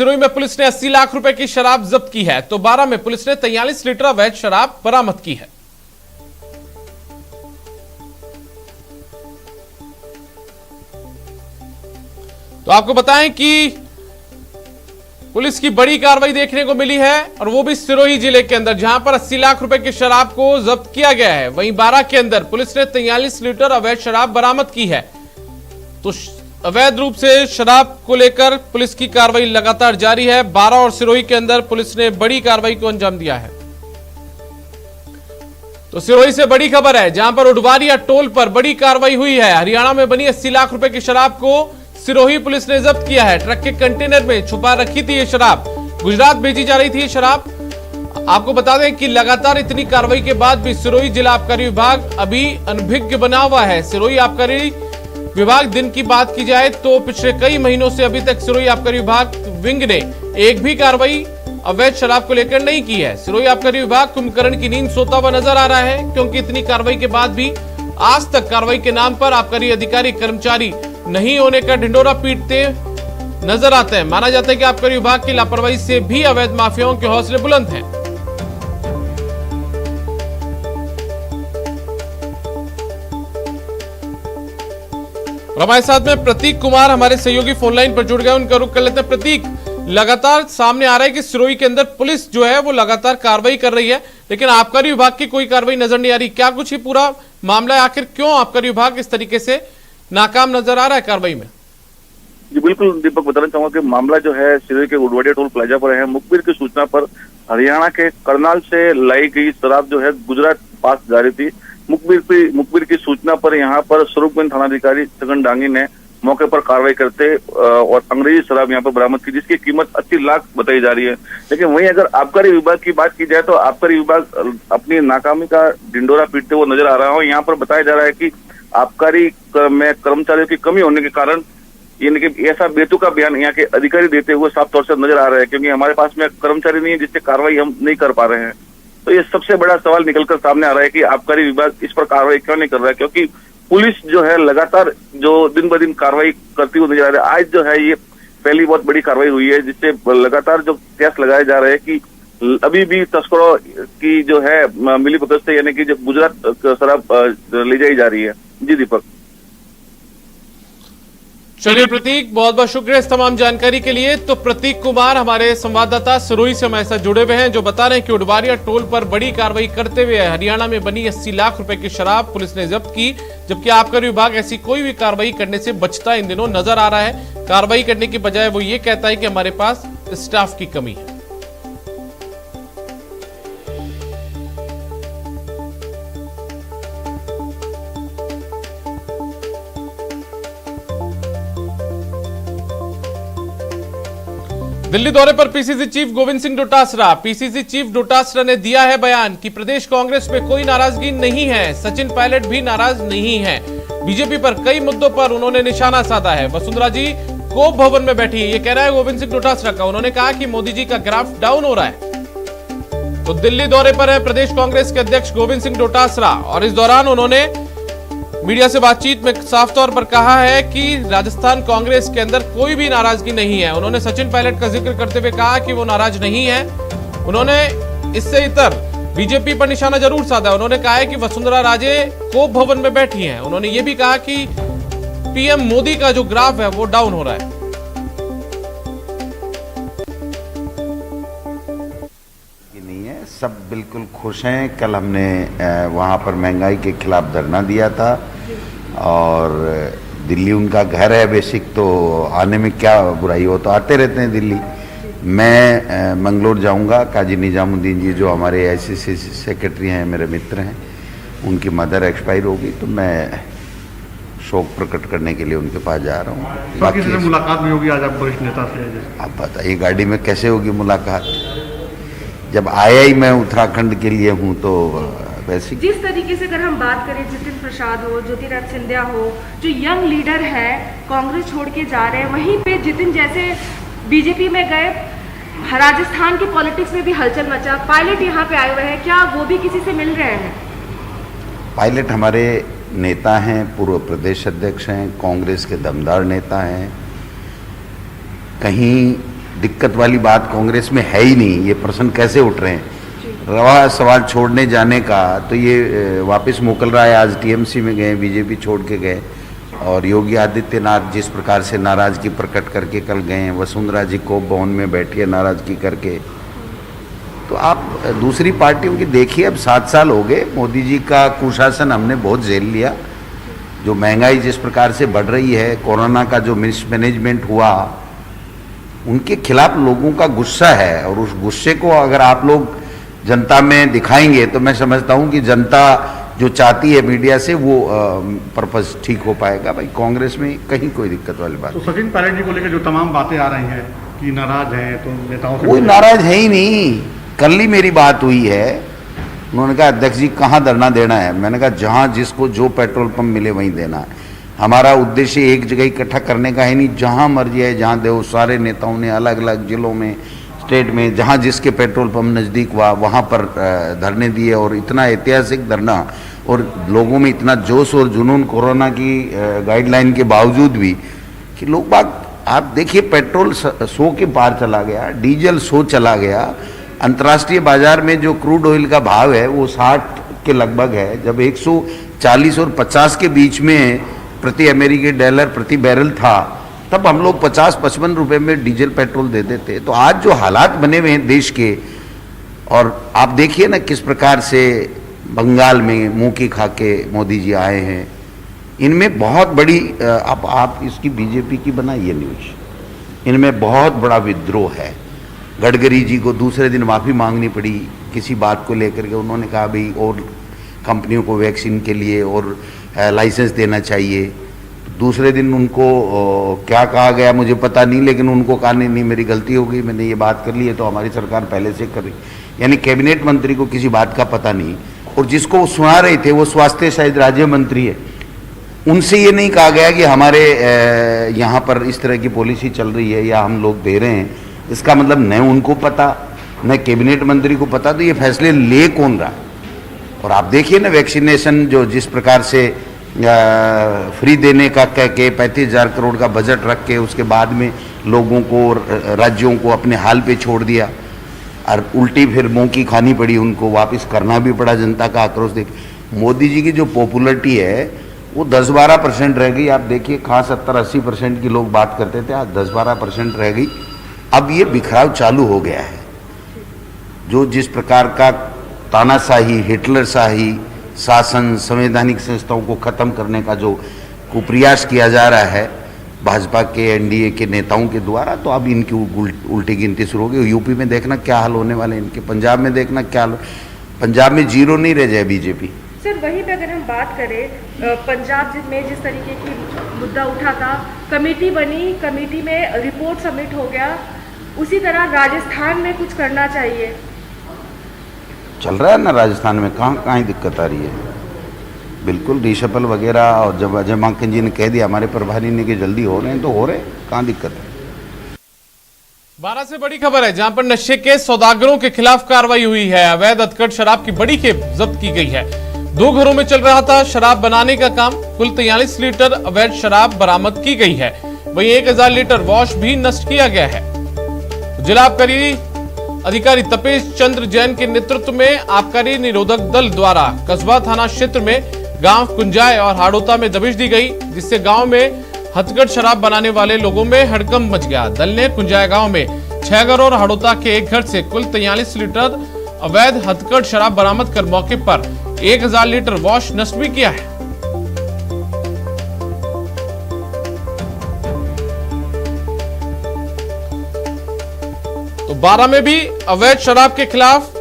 सिरोही में पुलिस ने 80 लाख रुपए की शराब जब्त की है, तो बारां में पुलिस ने 43 लीटर अवैध शराब बरामद की है। तो आपको बताएं कि पुलिस की बड़ी कार्रवाई देखने को मिली है, और वो भी सिरोही जिले के अंदर, जहां पर 80 लाख रुपए की शराब को जब्त किया गया है। वहीं बारां के अंदर पुलिस ने 43 लीटर अवैध शराब बरामद की है। तो अवैध रूप से शराब को लेकर पुलिस की कार्रवाई लगातार जारी है। बारां और सिरोही के अंदर पुलिस ने बड़ी कार्रवाई को अंजाम दिया है। तो सिरोही से बड़ी खबर है, जहां पर उडवारिया टोल पर बड़ी कार्रवाई हुई है। हरियाणा में बनी 80 लाख रुपए की शराब को सिरोही पुलिस ने जब्त किया है। ट्रक के कंटेनर में छुपा रखी थी ये शराब, गुजरात भेजी जा रही थी ये शराब। आपको बता दें कि लगातार इतनी कार्रवाई के बाद भी सिरोही जिला आबकारी विभाग अभी अनभिज्ञ बना हुआ है। सिरोही आबकारी विभाग दिन की बात की जाए तो पिछले कई महीनों से अभी तक सिरोही आबकारी विभाग विंग ने एक भी कार्रवाई अवैध शराब को लेकर नहीं की है। सिरोही आबकारी विभाग कुंभकर्ण की नींद सोता हुआ नजर आ रहा है, क्योंकि इतनी कार्रवाई के बाद भी आज तक कार्रवाई के नाम पर आबकारी अधिकारी कर्मचारी नहीं होने का ढिंडोरा पीटते नजर आते हैं। माना जाता है कि आबकारी विभाग की लापरवाही से भी अवैध माफियाओं के हौसले बुलंद हैं। हमारे साथ में प्रतीक कुमार हमारे सहयोगी फोन लाइन पर जुड़ गए, उनका रुख कर लेते हैं। प्रतीक, लगातार सामने आ रहा है कि सिरोही के अंदर पुलिस जो है वो लगातार कार्रवाई कर रही है, लेकिन आबकारी विभाग की कोई कार्रवाई नजर नहीं आ रही। क्या कुछ ही पूरा मामला है, आखिर क्यों आबकारी विभाग इस तरीके से नाकाम नजर आ रहा है कार्रवाई में? जी बिल्कुल दीपक, बताना चाहूंगा कि मामला जो है सिरोही के उडवारिया टोल प्लाजा पर है। मुखबिर की सूचना पर हरियाणा के करनाल से लाई गई शराब जो है गुजरात पास जा रही थी। मुखबिर की सूचना पर यहाँ पर स्वरूपगंज थानाधिकारी छगन डांगी ने मौके पर कार्रवाई करते और अंग्रेजी शराब यहाँ पर बरामद की, जिसकी कीमत 80 लाख बताई जा रही है। लेकिन वहीं अगर आबकारी विभाग की बात की जाए तो आबकारी विभाग अपनी नाकामी का ढिंडोरा पीटते हुए नजर आ रहा है। यहाँ पर बताया जा रहा है कि आबकारी में कर्मचारियों की कमी होने के कारण यानी कि ऐसा बेतुका बयान यहाँ के अधिकारी देते हुए साफ तौर से नजर आ रहा है, क्योंकि हमारे पास में कर्मचारी नहीं है जिससे कार्रवाई हम नहीं कर पा रहे हैं। तो ये सबसे बड़ा सवाल निकलकर सामने आ रहा है कि आबकारी विभाग इस पर कार्रवाई क्यों नहीं कर रहा है, क्योंकि पुलिस जो है लगातार जो दिन ब दिन कार्रवाई करती हुई नजर आ रही है। आज जो है ये पहली बहुत बड़ी कार्रवाई हुई है, जिससे लगातार जो केस लगाए जा रहे हैं कि अभी भी तस्करों की जो है मिलीभगत से यानी कि जो गुजरात शराब ले जाई जा रही है। जी दीपक। चलिए प्रतीक, बहुत बहुत शुक्रिया इस तमाम जानकारी के लिए। तो प्रतीक कुमार हमारे संवाददाता सिरोही से हमारे साथ जुड़े हुए हैं, जो बता रहे हैं कि उडवारिया टोल पर बड़ी कार्रवाई करते हुए हरियाणा में बनी 80 लाख रुपए की शराब पुलिस ने जब्त की, जबकि आबकारी विभाग ऐसी कोई भी कार्रवाई करने से बचता इन दिनों नजर आ रहा है। कार्रवाई करने की बजाय वो ये कहता है कि हमारे पास स्टाफ की कमी है। दिल्ली दौरे पर PCC chief Govind Singh Dotasra. PCC chief Dotasra ने दिया है बयान कि प्रदेश कांग्रेस में कोई नाराजगी नहीं है, सचिन पायलट भी नाराज नहीं है। बीजेपी पर कई मुद्दों पर उन्होंने निशाना साधा है। वसुंधरा जी कोप भवन में बैठी, ये कह रहा है गोविंद सिंह डोटासरा का। उन्होंने कहा कि मोदी जी का ग्राफ डाउन हो रहा है। तो दिल्ली दौरे पर है प्रदेश कांग्रेस के अध्यक्ष गोविंद सिंह डोटासरा, और इस दौरान उन्होंने मीडिया से बातचीत में साफ तौर पर कहा है कि राजस्थान कांग्रेस के अंदर कोई भी नाराजगी नहीं है। उन्होंने सचिन पायलट का जिक्र करते हुए कहा कि वो नाराज नहीं है। उन्होंने इससे इतर बीजेपी पर निशाना जरूर साधा। उन्होंने कहा है कि वसुंधरा राजे कोप भवन में बैठी हैं। उन्होंने ये भी कहा कि पीएम मोदी का जो ग्राफ है वो डाउन हो रहा है। सब बिल्कुल खुश हैं। कल हमने वहाँ पर महंगाई के खिलाफ धरना दिया था, और दिल्ली उनका घर है बेसिक, तो आने में क्या बुराई हो, तो आते रहते हैं दिल्ली। मैं मंगलोर जाऊंगा। काजी निजामुद्दीन जी जो हमारे आईसीसी सेक्रेटरी हैं, मेरे मित्र हैं, उनकी मदर एक्सपायर होगी, तो मैं शोक प्रकट करने के लिए उनके पास जा रहा हूँ। बाकी से मुलाकात भी होगी आज आप वरिष्ठ नेता से? आप बताइए गाड़ी में कैसे होगी मुलाकात? जब आया ही मैं उत्तराखंड के लिए हूँ, तो वैसे जिस तरीके से अगर हम बात करें, जितिन प्रसाद हो, ज्योतिराज सिंधिया हो, जो यंग लीडर है कांग्रेस छोड़ के जा रहे हैं, वहीं पे जितिन जैसे बीजेपी में गए, राजस्थान की पॉलिटिक्स में भी हलचल मचा। पायलट यहाँ पे आए हुए हैं, क्या वो भी किसी से मिल रहे हैं? पायलट हमारे नेता हैं, पूर्व प्रदेश अध्यक्ष हैं, कांग्रेस के दमदार नेता हैं। कहीं दिक्कत वाली बात कांग्रेस में है ही नहीं। ये प्रश्न कैसे उठ रहे हैं? रवा सवाल छोड़ने जाने का, तो ये वापस मोकल राय आज टीएमसी में गए, बीजेपी छोड़ के गए, और योगी आदित्यनाथ जिस प्रकार से नाराजगी प्रकट करके कल गए, वसुंधरा जी को भवन में बैठी है नाराजगी करके। तो आप दूसरी पार्टियों की देखिए, अब 7 साल हो गए, मोदी जी का कुशासन हमने बहुत झेल लिया। जो महंगाई जिस प्रकार से बढ़ रही है, कोरोना का जो मिसमैनेजमेंट हुआ, उनके खिलाफ लोगों का गुस्सा है, और उस गुस्से को अगर आप लोग जनता में दिखाएंगे तो मैं समझता हूं कि जनता जो चाहती है मीडिया से वो पर्पस ठीक हो पाएगा। भाई कांग्रेस में कहीं कोई दिक्कत वाली बात तो सचिन पायलट जी को लेकर जो तमाम बातें आ रही हैं कि नाराज हैं, तो नेताओं से कोई नाराज है ही नहीं। कल ही मेरी बात हुई है, उन्होंने कहा अध्यक्ष जी कहाँ धरना देना है? मैंने कहा जहाँ जिसको जो पेट्रोल पंप मिले वहीं देना है। हमारा उद्देश्य एक जगह इकट्ठा करने का है नहीं, जहाँ मर्जी है जहाँ दो। सारे नेताओं ने अलग अलग जिलों में, स्टेट में, जहाँ जिसके पेट्रोल पंप नज़दीक हुआ वहाँ पर धरने दिए, और इतना ऐतिहासिक धरना, और लोगों में इतना जोश और जुनून कोरोना की गाइडलाइन के बावजूद भी कि लोग बाग, आप देखिए पेट्रोल 100 के पार चला गया, डीजल 100 चला गया। अंतर्राष्ट्रीय बाजार में जो क्रूड ऑयल का भाव है वो 60 के लगभग है, जब 140 और 50 के बीच में प्रति अमेरिकी डॉलर प्रति बैरल था, तब हम लोग 50-55 रुपए में डीजल पेट्रोल देते थे। तो आज जो हालात बने हुए हैं देश के, और आप देखिए ना किस प्रकार से बंगाल में मुंह की खा के मोदी जी आए हैं, इनमें बहुत बड़ी आप इसकी बीजेपी की बनाइए न्यूज, इनमें बहुत बड़ा विद्रोह है। गडकरी जी को दूसरे दिन माफ़ी मांगनी पड़ी किसी बात को लेकर के। उन्होंने कहा भाई और कंपनियों को वैक्सीन के लिए और लाइसेंस देना चाहिए। दूसरे दिन उनको क्या कहा गया मुझे पता नहीं, लेकिन उनको कहा नहीं मेरी गलती हो गई, मैंने ये बात कर ली है, तो हमारी सरकार पहले से कर रही। यानी कैबिनेट मंत्री को किसी बात का पता नहीं, और जिसको वो सुना रहे थे वो स्वास्थ्य शायद राज्य मंत्री है, उनसे ये नहीं कहा गया कि हमारे यहाँ पर इस तरह की पॉलिसी चल रही है या हम लोग दे रहे हैं। इसका मतलब न उनको पता न कैबिनेट मंत्री को पता, तो ये फैसले ले कौन रहा? और आप देखिए ना वैक्सीनेशन जो जिस प्रकार से फ्री देने का कह के 35,000 करोड़ का बजट रख के उसके बाद में लोगों को, राज्यों को अपने हाल पे छोड़ दिया, और उल्टी फिर मुंह की खानी पड़ी, उनको वापस करना भी पड़ा जनता का आक्रोश देख। मोदी जी की जो पॉपुलरिटी है वो 10-12% रह गई। आप देखिए कहाँ 70-80% की लोग बात करते थे, आज 10-12% रह गई। अब ये बिखराव चालू हो गया है। जो जिस प्रकार का तानाशाही, हिटलर शाही शासन, संवैधानिक संस्थाओं को खत्म करने का जो कुप्रयास किया जा रहा है भाजपा के, एनडीए के नेताओं के द्वारा, तो अब इनकी उल्टी गिनती शुरू हो गई। यूपी में देखना क्या हाल होने वाले इनके, पंजाब में देखना क्या हाल, पंजाब में 0 नहीं रह जाए बीजेपी। सर वहीं पे अगर हम बात करें, पंजाब में जिस तरीके की मुद्दा उठा था, कमेटी बनी, कमेटी में रिपोर्ट सबमिट हो गया, उसी तरह राजस्थान में कुछ करना चाहिए। चल रहा है ना राजस्थान में, कहाँ दिक्कत आ रही है? बिल्कुल रीशफल वगैरह, और जब अजय माकन जी ने कह दिया हमारे प्रभारी ने कि जल्दी हो रहे हैं तो हो रहे, कहाँ दिक्कत है? 12 से बड़ी खबर है, जहां पर नशे के सौदागरों के खिलाफ कार्रवाई हुई है। अवैध अधकड़ शराब की बड़ी खेप जब्त की गई है। 2 घरों में चल रहा था शराब बनाने का काम। कुल 43 लीटर अवैध शराब बरामद की गई है। वहीं 1000 लीटर वॉश भी नष्ट किया गया है। जिला आबकारी अधिकारी तपेश चंद्र जैन के नेतृत्व में आबकारी निरोधक दल द्वारा कस्बा थाना क्षेत्र में गांव कुंजाय और हाड़ोता में दबिश दी गई, जिससे गांव में हथकढ़ शराब बनाने वाले लोगों में हड़कंप मच गया। दल ने कुंजाय गांव में 6 घर और हाड़ोता के एक घर से कुल 43 लीटर अवैध हथकढ़ शराब बरामद कर मौके पर 1000 लीटर वॉश नष्ट भी किया है। तो 12 में भी अवैध शराब के खिलाफ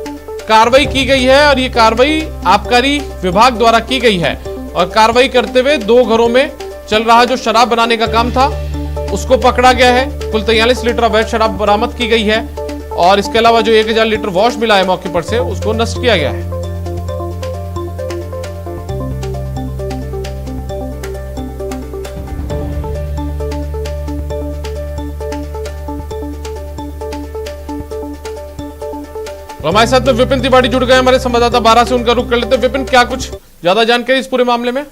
कार्रवाई की गई है, और ये कार्रवाई आबकारी विभाग द्वारा की गई है। और कार्रवाई करते हुए 2 घरों में चल रहा जो शराब बनाने का काम था उसको पकड़ा गया है। कुल 43 लीटर अवैध शराब बरामद की गई है, और इसके अलावा जो 1000 लीटर वॉश मिला है मौके पर से, उसको नष्ट किया गया है। हमारे साथ में विपिन तिवारी जुड़ गए हमारे संवाददाता 12 से, उनका रुख कर लेते हैं। विपिन, क्या कुछ ज्यादा जानकारी इस पूरे मामले में?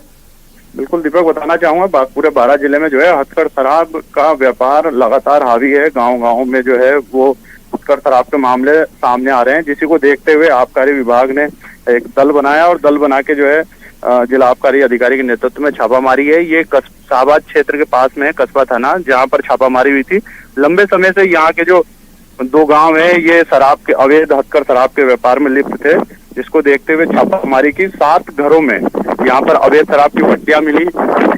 बिल्कुल दीपक, बताना चाहूंगा पूरे बारां जिले में जो है हथकढ़ शराब का व्यापार लगातार हावी है। गांव-गांव में जो है वो हथकढ़ शराब के मामले सामने आ रहे हैं, जिसी को देखते हुए आबकारी विभाग ने एक दल बनाया और दल बना के जो है जिला आबकारी अधिकारी के नेतृत्व में छापामारी है। ये शाहबाद क्षेत्र के पास में है, कस्बा थाना, जहां पर छापामारी हुई थी। लंबे समय से यहाँ के जो 2 गांव है ये शराब के अवैध हथकढ़ शराब के व्यापार में लिप्त थे, जिसको देखते हुए छापामारी की। 7 घरों में यहाँ पर अवैध शराब की भट्टियां मिली,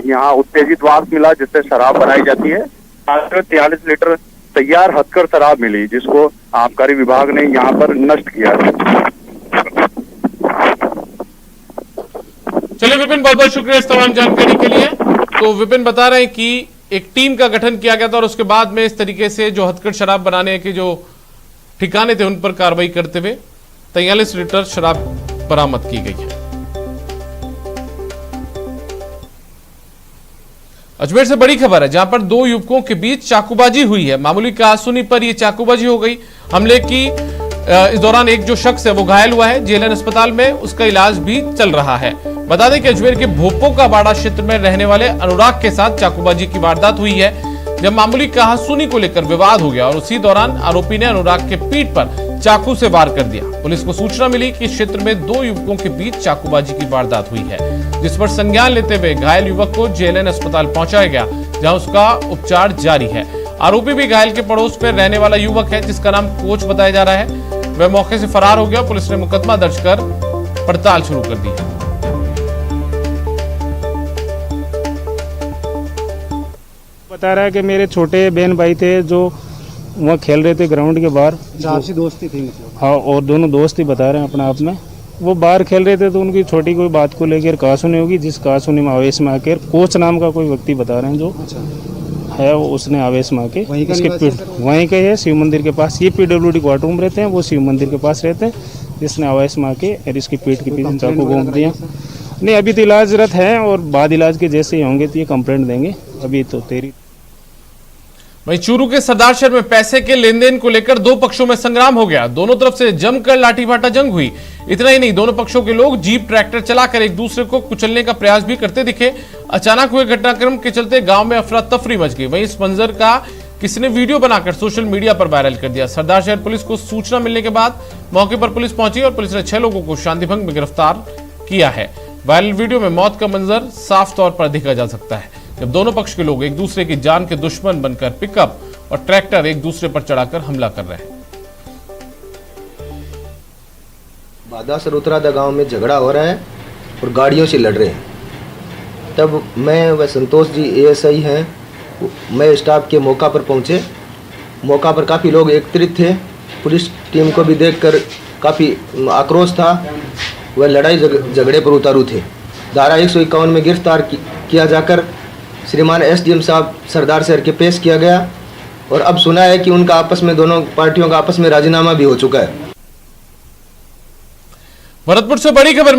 यहाँ उत्तेजित वाष्प मिला जिससे शराब बनाई जाती है। 43 लीटर तैयार हथकढ़ शराब मिली, जिसको आबकारी विभाग ने यहाँ पर नष्ट किया। चलिए विपिन, बहुत बहुत शुक्रिया इस तमाम जानकारी के लिए। तो विपिन बता रहे हैं कि एक टीम का गठन किया गया था और उसके बाद में इस तरीके से जो हथकढ़ शराब बनाने के जो ठिकाने थे उन पर कार्रवाई करते हुए 43 लीटर शराब बरामद की गई है। अजमेर से बड़ी खबर है, जहां पर 2 युवकों के बीच चाकूबाजी हुई है। मामूली कहासुनी पर यह चाकूबाजी हो गई। हमले की इस दौरान एक जो शख्स है वो घायल हुआ है, जेएलएन अस्पताल में उसका इलाज भी चल रहा है। बता दें कि अजमेर के भोपो का बाड़ा क्षेत्र में रहने वाले अनुराग के साथ चाकूबाजी की वारदात हुई है, जब मामूली कहासुनी को लेकर विवाद हो गया और उसी दौरान आरोपी ने अनुराग के पीठ पर चाकू से वार कर दिया। पुलिस को सूचना मिली कि क्षेत्र में 2 युवकों के बीच चाकूबाजी की वारदात हुई है, जिस पर संज्ञान लेते हुए घायल युवक को जेएलएन अस्पताल पहुंचाया गया, जहां उसका उपचार जारी है। आरोपी भी घायल के पड़ोस में रहने वाला युवक है, जिसका नाम कोच बताया जा रहा है। वह मौके से फरार हो गया। पुलिस ने मुकदमा दर्ज कर पड़ताल शुरू कर दी है। बता रहा है कि मेरे छोटे बहन भाई थे जो वहाँ खेल रहे थे ग्राउंड के बाहर, आपसी दोस्ती थी मतलब? हाँ, और दोनों दोस्त ही बता रहे हैं अपने आप में। वो बाहर खेल रहे थे तो उनकी छोटी कोई बात को लेकर कहासुनी होगी, जिस कहासुनी में आवेश में आकर कोच नाम का कोई व्यक्ति बता रहे हैं जो है वो उसने आवेश में आके इसके वहीं के है शिव मंदिर के पास, ये पीडब्ल्यूडी क्वार्टर में रहते हैं, वो शिव मंदिर के पास रहते हैं। इसने आवेश में आके और इसकी पीठ के पीछे चाकू घोंप दिया। नहीं, अभी तो इलाजरत है और बाद इलाज के जैसे ही होंगे तो ये कंप्लेंट देंगे। अभी तो तेरी वहीं चूरू के सरदारशहर में पैसे के लेन देन को लेकर 2 पक्षों में संग्राम हो गया। दोनों तरफ से जमकर लाठीभाटा जंग हुई। इतना ही नहीं, दोनों पक्षों के लोग जीप ट्रैक्टर चलाकर एक दूसरे को कुचलने का प्रयास भी करते दिखे। अचानक हुए घटनाक्रम के चलते गांव में अफरा तफरी मच गई। वहीं इस मंजर का किसी ने वीडियो बनाकर सोशल मीडिया पर वायरल कर दिया। सरदारशहर पुलिस को सूचना मिलने के बाद मौके पर पुलिस पहुंची और पुलिस ने 6 लोगों को शांतिभंग में गिरफ्तार किया है। वायरल वीडियो में मौत का मंजर साफ तौर पर देखा जा सकता है, जब दोनों पक्ष के लोग एक दूसरे की जान के दुश्मन बनकर पिकअप और ट्रैक्टर एक दूसरे पर चढ़ाकर हमला कर रहे हैं। बादा सरोतरादा गांव में झगड़ा हो रहा है और गाड़ियों से लड़ रहे हैं। तब मैं व संतोष जी एएसआई हैं, मैं स्टाफ के मौका पर पहुंचे। मौका पर काफ़ी लोग एकत्रित थे। पुलिस टीम को भी देखकर काफ़ी आक्रोश था। वह लड़ाई झगड़े पर उतारू थे। धारा 151 में गिरफ्तार किया जाकर श्रीमान एसडीएम साहब सरदारशहर के पेश किया गया और अब सुना है कि उनका आपस में, दोनों पार्टियों का आपस में राजीनामा भी हो चुका है। भरतपुर से बड़ी खबर